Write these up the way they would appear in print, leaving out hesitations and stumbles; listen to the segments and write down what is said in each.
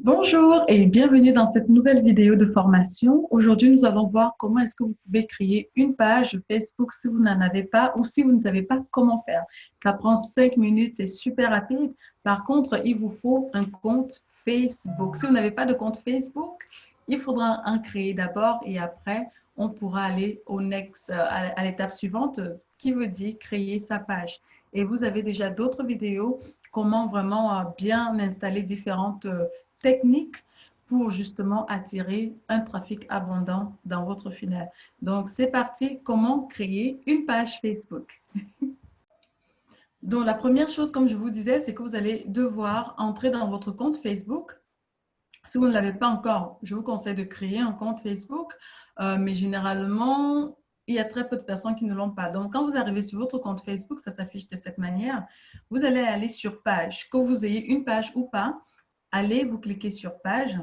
Bonjour et bienvenue dans cette nouvelle vidéo de formation. Aujourd'hui, nous allons voir comment est-ce que vous pouvez créer une page Facebook si vous n'en avez pas ou si vous ne savez pas comment faire. Ça prend 5 minutes, c'est super rapide. Par contre, il vous faut un compte Facebook. Si vous n'avez pas de compte Facebook, il faudra en créer d'abord et après, on pourra aller au next, à l'étape suivante qui veut dire créer sa page. Et vous avez déjà d'autres vidéos comment vraiment bien installer différentes techniques pour justement attirer un trafic abondant dans votre funnel. Donc, c'est parti, comment créer une page Facebook. Donc, la première chose, comme je vous disais, c'est que vous allez devoir entrer dans votre compte Facebook. Si vous ne l'avez pas encore, je vous conseille de créer un compte Facebook, mais généralement, il y a très peu de personnes qui ne l'ont pas. Donc, quand vous arrivez sur votre compte Facebook, ça s'affiche de cette manière. Vous allez aller sur page. Que vous ayez une page ou pas, allez, vous cliquez sur page.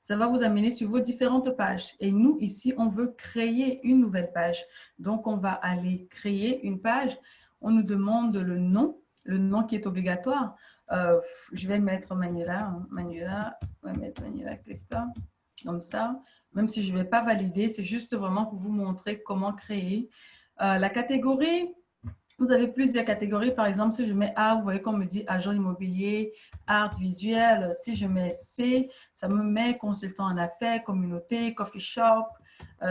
Ça va vous amener sur vos différentes pages. Et nous, ici, on veut créer une nouvelle page. Donc, on va aller créer une page. On nous demande le nom qui est obligatoire. Je vais mettre Manuela. Manuela, on va mettre Manuela Crista, comme ça. Même si je ne vais pas valider, c'est juste vraiment pour vous montrer comment créer. La catégorie, vous avez plusieurs catégories. Par exemple, si je mets A, vous voyez qu'on me dit agent immobilier, art visuel. Si je mets C, ça me met consultant en affaires, communauté, coffee shop.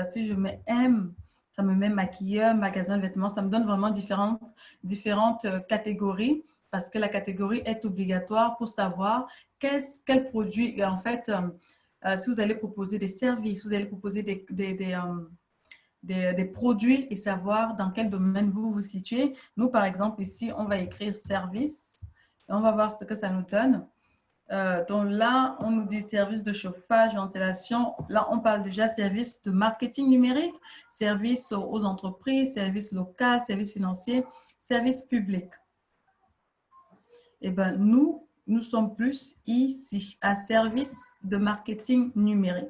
Si je mets M, ça me met maquilleur, magasin de vêtements. Ça me donne vraiment différentes catégories parce que la catégorie est obligatoire pour savoir quel produit. En fait, si vous allez proposer des services, vous allez proposer des produits et savoir dans quel domaine vous vous situez. Nous, par exemple, ici, on va écrire service et on va voir ce que ça nous donne. Donc là, on nous dit service de chauffage, ventilation. Là, on parle déjà service de marketing numérique, service aux entreprises, service local, service financier, service public. Eh bien, nous sommes plus ici à service de marketing numérique.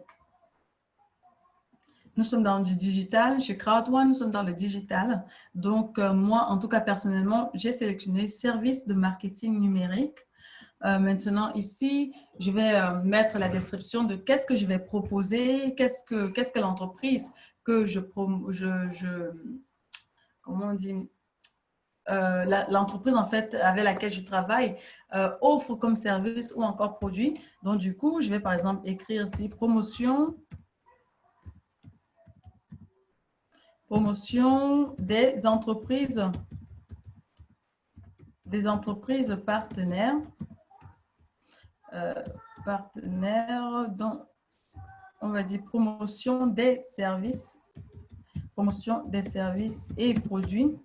Nous sommes dans du digital. Chez CrowdOne, nous sommes dans le digital. Donc, moi, en tout cas, personnellement, j'ai sélectionné service de marketing numérique. Maintenant, ici, je vais mettre la description de qu'est-ce que je vais proposer, qu'est-ce que l'entreprise que comment on dit, l'entreprise en fait avec laquelle je travaille offre comme service ou encore produit. Donc, du coup, je vais par exemple écrire ici promotion des entreprises partenaires, dont on va dire promotion des services et produits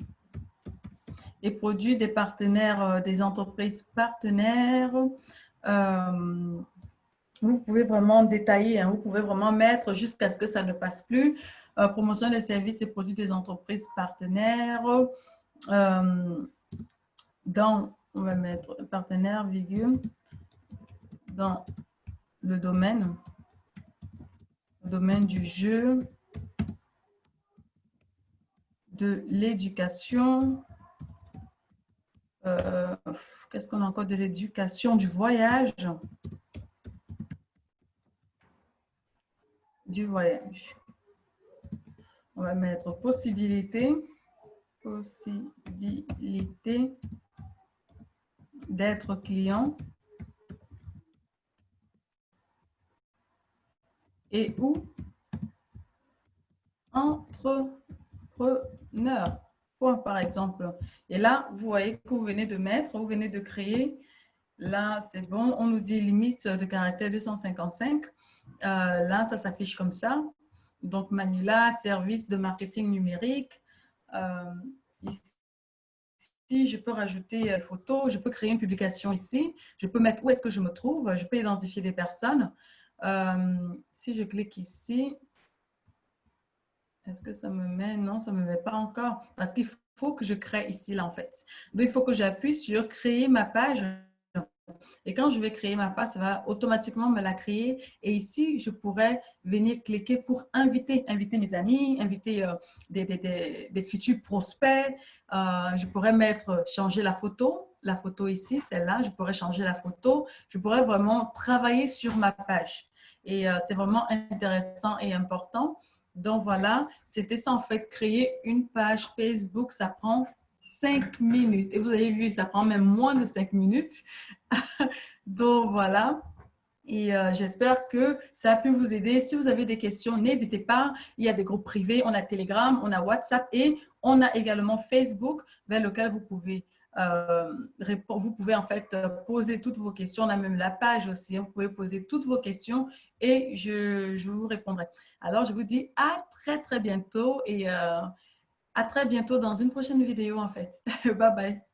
des partenaires, des entreprises partenaires. Vous pouvez vraiment détailler, hein, vous pouvez vraiment mettre jusqu'à ce que ça ne passe plus. Promotion des services et produits des entreprises partenaires. On va mettre partenaire, virgule, dans le domaine du jeu, de l'éducation, qu'est-ce qu'on a encore de l'éducation, du voyage, On va mettre possibilité d'être client et ou entrepreneur, par exemple. Et là, vous voyez que vous venez de créer. Là, c'est bon. On nous dit limite de caractère 255. Là, ça s'affiche comme ça. Donc, Manuela, service de marketing numérique. Ici, je peux rajouter une photo, je peux créer une publication ici. Je peux mettre où est-ce que je me trouve. Je peux identifier des personnes. Si je clique ici, est-ce que ça me met? Non, ça ne me met pas encore. Parce qu'il faut que je crée ici, là, en fait. Donc, il faut que j'appuie sur créer ma page. Et quand je vais créer ma page, ça va automatiquement me la créer. Et ici, je pourrais venir cliquer pour inviter mes amis, inviter des futurs prospects. Je pourrais changer la photo. la photo ici, celle-là, je pourrais changer la photo, je pourrais vraiment travailler sur ma page. Et c'est vraiment intéressant et important. Donc voilà, c'était ça en fait, créer une page Facebook, ça prend 5 minutes. Et vous avez vu, ça prend même moins de 5 minutes. Donc voilà. Et j'espère que ça a pu vous aider. Si vous avez des questions, n'hésitez pas. Il y a des groupes privés, on a Telegram, on a WhatsApp et on a également Facebook vers lequel vous pouvez en fait poser toutes vos questions. On a même la page aussi. Vous pouvez poser toutes vos questions et je vous répondrai. Alors, je vous dis à très, très bientôt et à très bientôt dans une prochaine vidéo en fait. Bye bye.